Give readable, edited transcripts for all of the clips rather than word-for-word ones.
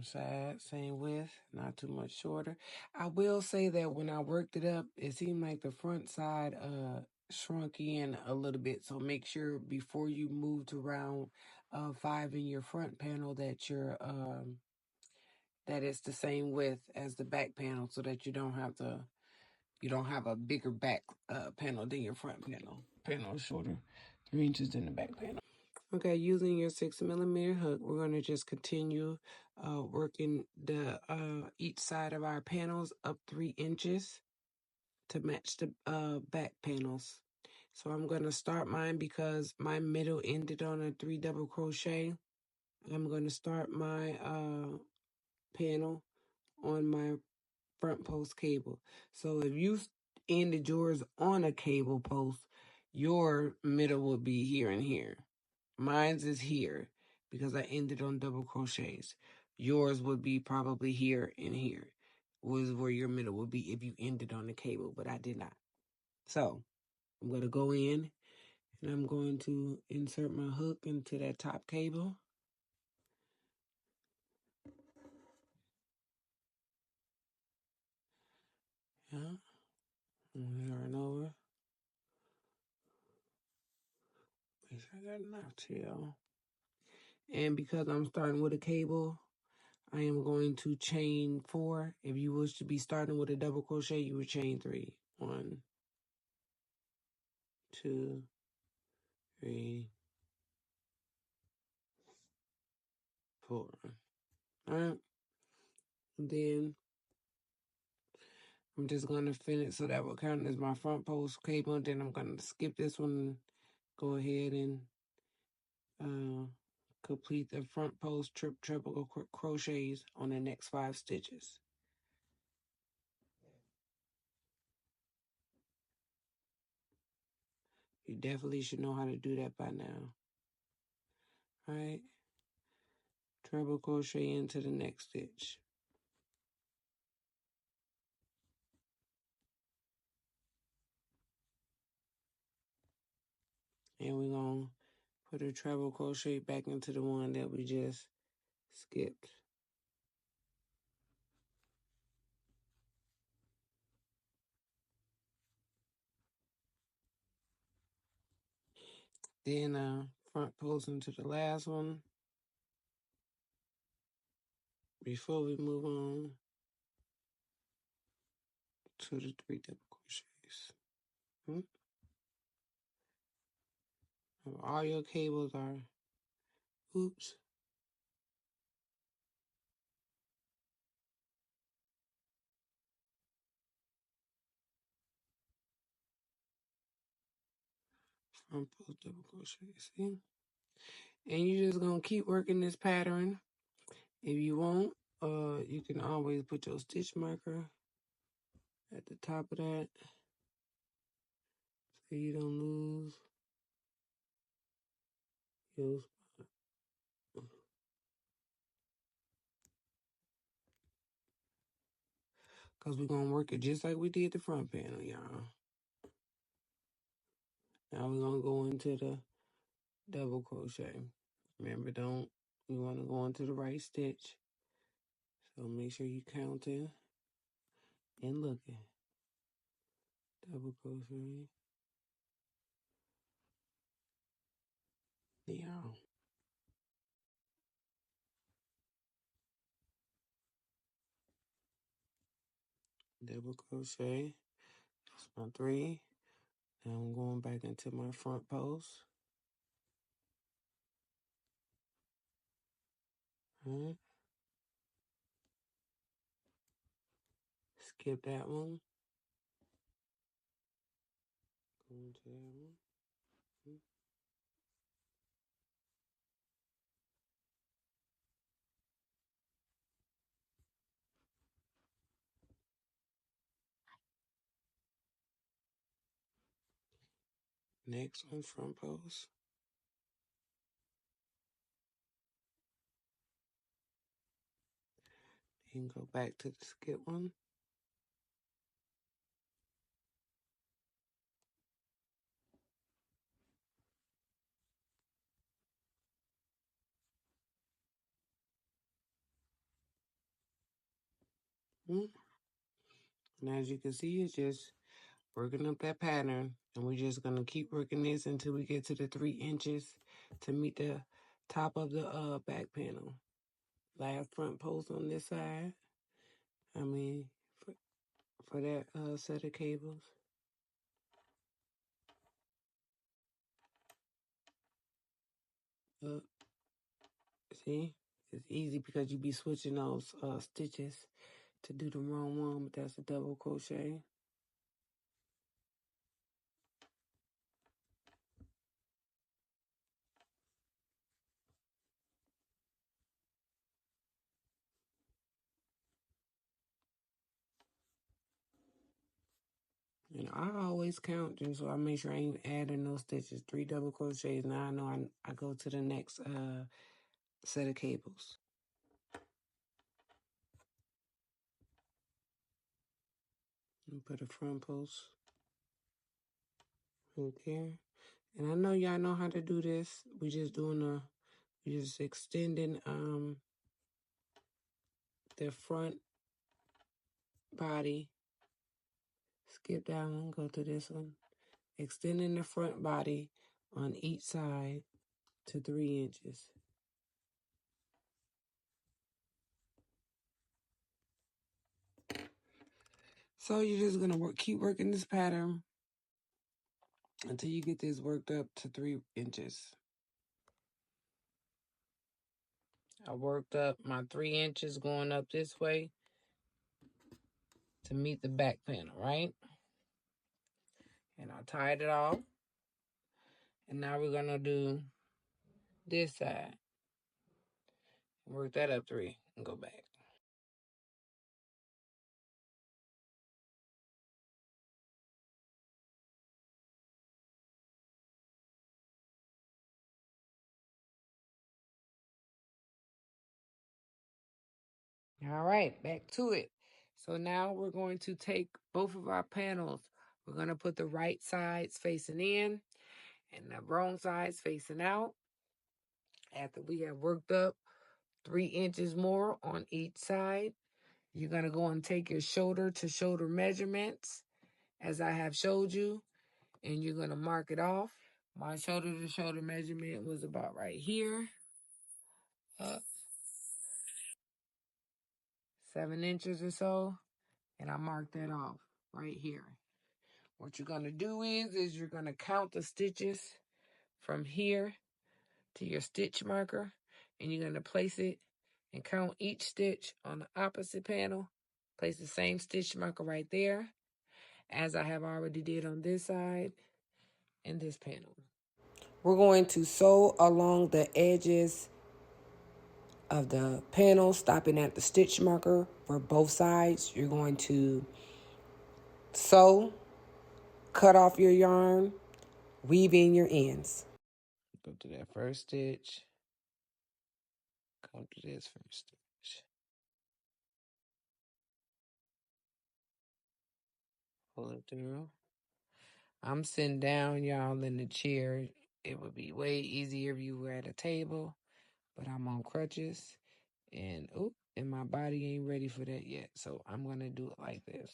side, same width, not too much shorter. I will say that when I worked it up, it seemed like the front side shrunk in a little bit. So make sure before you move to round 5 in your front panel that you're that it's the same width as the back panel, so that you don't have a bigger back panel than your front panel. Panel is shorter, 3 inches than the back panel. Okay, using your 6mm hook, we're going to just continue working the each side of our panels up 3 inches to match the back panels. So I'm going to start mine because my middle ended on a 3 double crochet. I'm going to start my panel on my front post cable. So if you ended yours on a cable post, your middle will be here and here. Mine's is here because I ended on double crochets. Yours would be probably here and here was where your middle would be if you ended on the cable, but I did not. So I'm going to go in and I'm going to insert my hook into that top cable. Yeah. Yarn over. Make sure I got enough tail. And because I'm starting with a cable, I am going to chain 4. If you wish to be starting with a double crochet, you would chain 3. 1, 2, 3, 4. All right. Then I'm just going to finish, so that will count as my front post cable. And then I'm going to skip this one and go ahead and complete the front post triple crochets on the next 5 stitches. You definitely should know how to do that by now. All right. Treble crochet into the next stitch. And we're going to put a treble crochet back into the one that we just skipped. Then front post into the last one before we move on to the 3 double crochets. All your cables are, oops, front post double crochet, see? And you're just going to keep working this pattern. If you want, you can always put your stitch marker at the top of that so you don't lose your spot. Because we're going to work it just like we did the front panel, y'all. Now we're going to go into the double crochet. Remember, you want to go into the right stitch. So make sure you counting and looking. Double crochet. Yeah. Double crochet. That's my 3. Now I'm going back into my front post. All right. Skip that one. Go into that one. Next one, front post. Then go back to the skip one. And as you can see, it's just working up that pattern. And we're just going to keep working this until we get to the 3 inches to meet the top of the back panel. Last front post on this side. I mean, for that set of cables. See? It's easy because you be switching those stitches to do the wrong one, but that's a double crochet. And I always count them, so I make sure I ain't adding no stitches. 3 double crochets. Now I know I go to the next set of cables. And put a front post right there. And I know y'all know how to do this. We just extending the front body. Skip that one, go to this one. Extending the front body on each side to 3 inches. So you're just gonna keep working this pattern until you get this worked up to 3 inches. I worked up my 3 inches going up this way to meet the back panel, right? And I tied it off. And now we're gonna do this side. Work that up 3 and go back. All right, back to it. So now we're going to take both of our panels. We're going to put the right sides facing in and the wrong sides facing out. After we have worked up 3 inches more on each side, you're going to go and take your shoulder to shoulder measurements as I have showed you, and you're going to mark it off. My shoulder to shoulder measurement was about right here. Up 7 inches or so, and I marked that off right here. What you're going to do is you're going to count the stitches from here to your stitch marker, and you're going to place it and count each stitch on the opposite panel. Place the same stitch marker right there, as I have already did on this side and this panel. We're going to sew along the edges of the panel, stopping at the stitch marker for both sides. You're going to sew, cut off your yarn, weave in your ends. Go to that first stitch, come to this first stitch. Pull it through. I'm sitting down, y'all, in the chair. It would be way easier if you were at a table, but I'm on crutches, and my body ain't ready for that yet. So I'm gonna do it like this.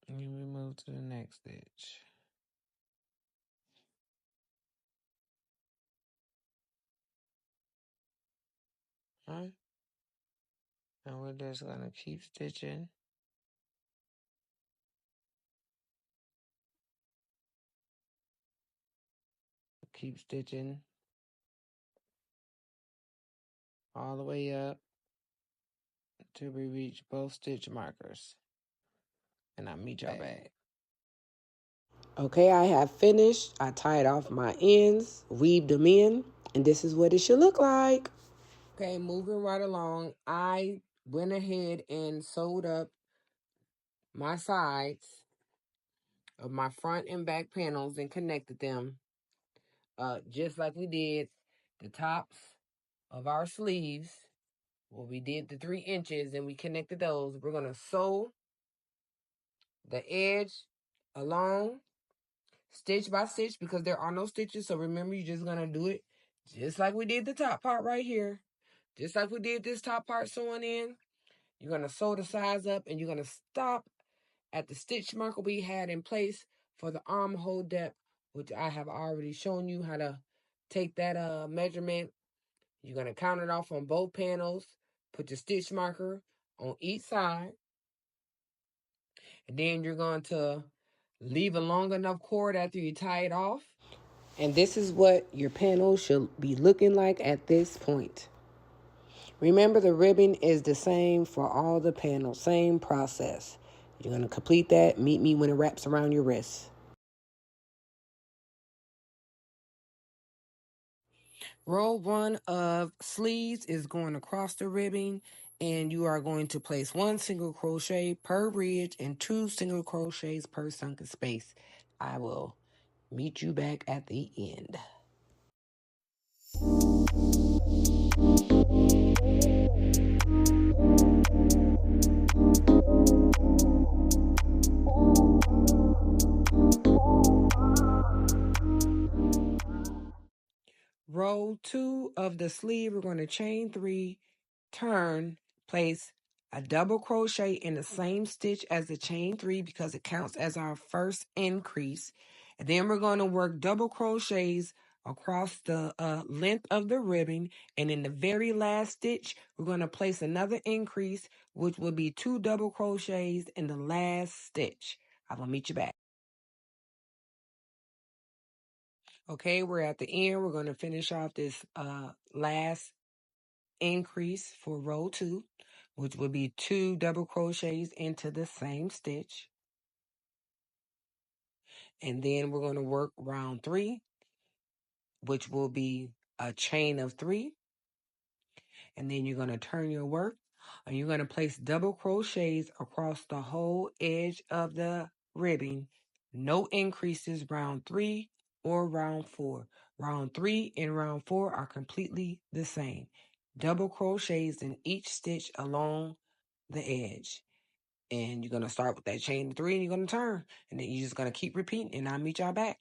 And then we move to the next stitch. All right. And we're just gonna keep stitching. Keep stitching all the way up until we reach both stitch markers. And I'll meet y'all back. Okay, I have finished. I tied off my ends, weaved them in, and this is what it should look like. Okay, moving right along, I went ahead and sewed up my sides of my front and back panels and connected them just like we did the tops of our sleeves. Well, we did the 3 inches and we connected those. We're going to sew the edge along stitch by stitch because there are no stitches. So remember, you're just going to do it just like we did the top part right here. Just like we did this top part sewing in, you're going to sew the sides up and you're going to stop at the stitch marker we had in place for the armhole depth, which I have already shown you how to take that measurement. You're going to count it off on both panels, put your stitch marker on each side, and then you're going to leave a long enough cord after you tie it off. And this is what your panel should be looking like at this point. Remember, the ribbon is the same for all the panels, same process. You're going to complete that. Meet me when it wraps around your wrist. Row 1 of sleeves is going across the ribbon, and you are going to place 1 single crochet per ridge and 2 single crochets per sunken space. I will meet you back at the end. Row 2 of the sleeve, we're going to chain 3, turn, place a double crochet in the same stitch as the chain 3 because it counts as our first increase. And then we're going to work double crochets across the length of the ribbon. And in the very last stitch, we're going to place another increase, which will be 2 double crochets in the last stitch. I will meet you back. Okay, we're at the end. We're going to finish off this last increase for row 2, which will be 2 double crochets into the same stitch. And then we're going to work round 3, which will be a chain of 3. And then you're going to turn your work, and you're going to place double crochets across the whole edge of the ribbon. No increases round 3 or round 4. Round 3 and round 4 are completely the same. Double crochets in each stitch along the edge. And you're going to start with that chain of 3 and you're going to turn. And then you're just going to keep repeating, and I'll meet y'all back.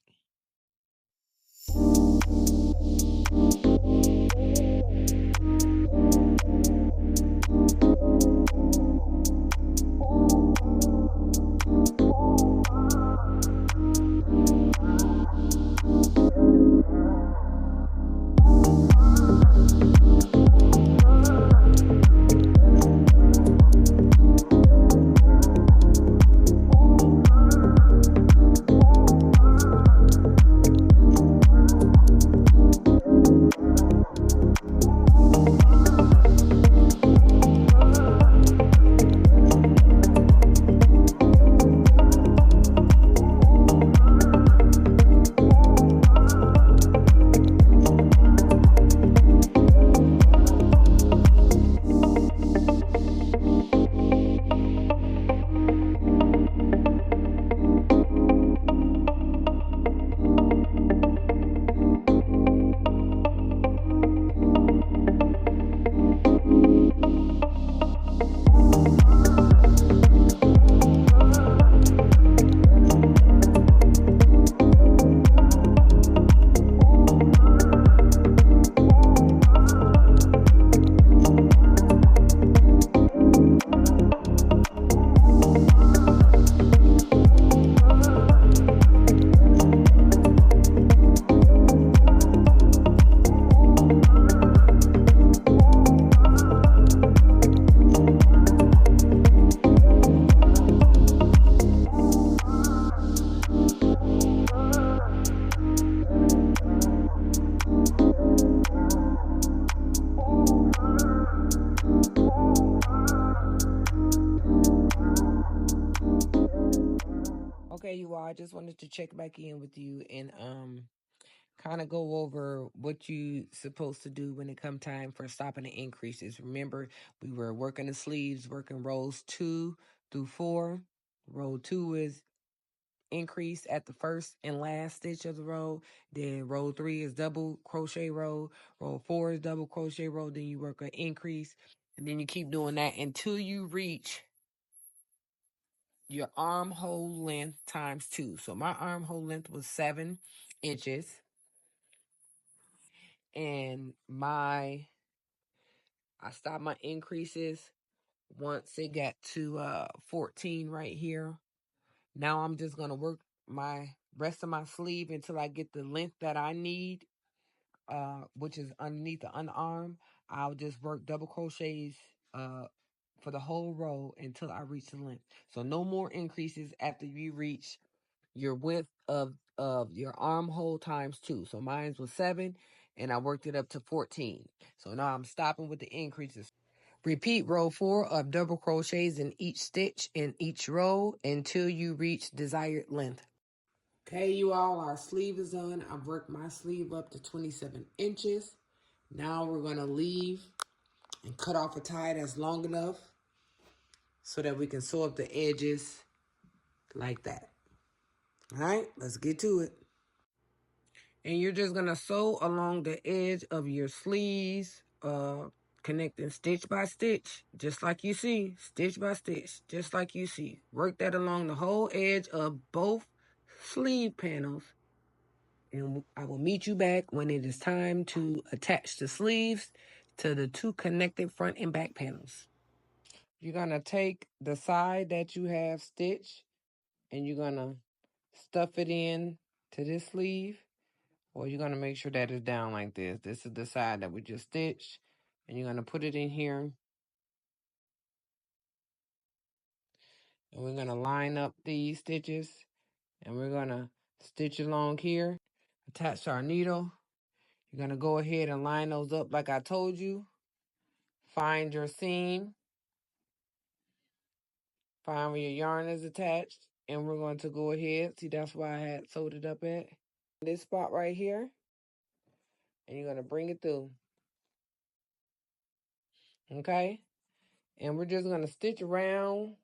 Okay, you all, I just wanted to check back in with you and kind of go over what you supposed to do when it come time for stopping the increases. Remember, we were working the sleeves, working rows 2 through 4. Row 2 is increase at the first and last stitch of the row. Then row 3 is double crochet row. Row 4 is double crochet row. Then you work an increase, and then you keep doing that until you reach your armhole length times 2. So my armhole length was 7 inches, and my I stopped my increases once it got to 14 right here. Now I'm just going to work my rest of my sleeve until I get the length that I need, which is underneath the underarm. I'll just work double crochets for the whole row until I reach the length. So no more increases after you reach your width of your armhole times 2. So mine was 7 and I worked it up to 14. So now I'm stopping with the increases. Repeat row 4 of double crochets in each stitch in each row until you reach desired length. Okay, you all, our sleeve is done. I've worked my sleeve up to 27 inches. Now we're going to leave and cut off a tie that's long enough so that we can sew up the edges like that. All right, let's get to it. And you're just going to sew along the edge of your sleeves, connecting stitch by stitch, just like you see, stitch by stitch, just like you see. Work that along the whole edge of both sleeve panels. And I will meet you back when it is time to attach the sleeves to the 2 connected front and back panels. You're going to take the side that you have stitched and you're going to stuff it in to this sleeve. Or you're going to make sure that it's down like this. This is the side that we just stitched. And you're going to put it in here. And we're going to line up these stitches. And we're going to stitch along here. Attach our needle. You're going to go ahead and line those up like I told you. Find your seam. Find where your yarn is attached. And we're going to go ahead. See, that's why I had sewed it up at this spot right here. And you're going to bring it through. Okay? And we're just going to stitch around,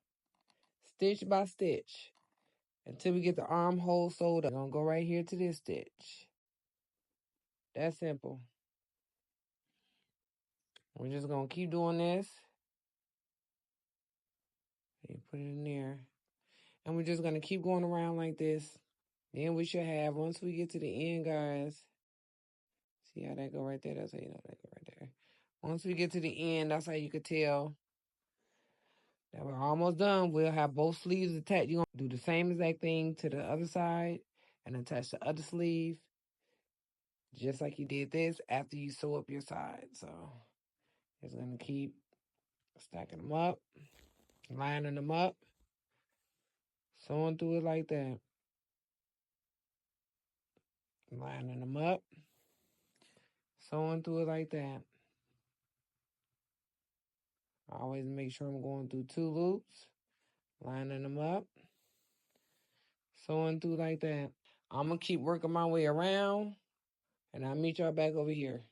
stitch by stitch, until we get the armhole sewed up. We're going to go right here to this stitch. That's simple. We're just going to keep doing this. You put it in there. And we're just going to keep going around like this. Then we should have, once we get to the end, guys. See how that go right there? That's how you know that go right there. Once we get to the end, that's how you could tell that we're almost done. We'll have both sleeves attached. You're going to do the same exact thing to the other side and attach the other sleeve. Just like you did this after you sew up your side. So, just going to keep stacking them up, lining them up, sewing through it like that. Lining them up, sewing through it like that. I always make sure I'm going through 2 loops, lining them up, sewing through like that. I'm going to keep working my way around, and I'll meet y'all back over here.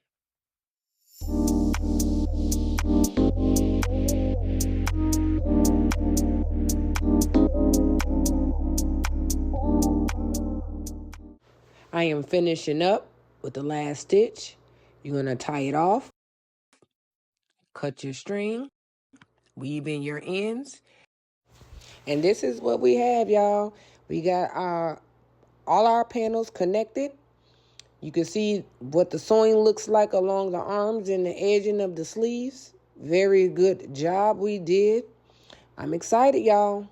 I am finishing up with the last stitch. You're going to tie it off, cut your string, weave in your ends. And this is what we have, y'all. We got all our panels connected. You can see what the sewing looks like along the arms and the edging of the sleeves. Very good job we did. I'm excited, y'all.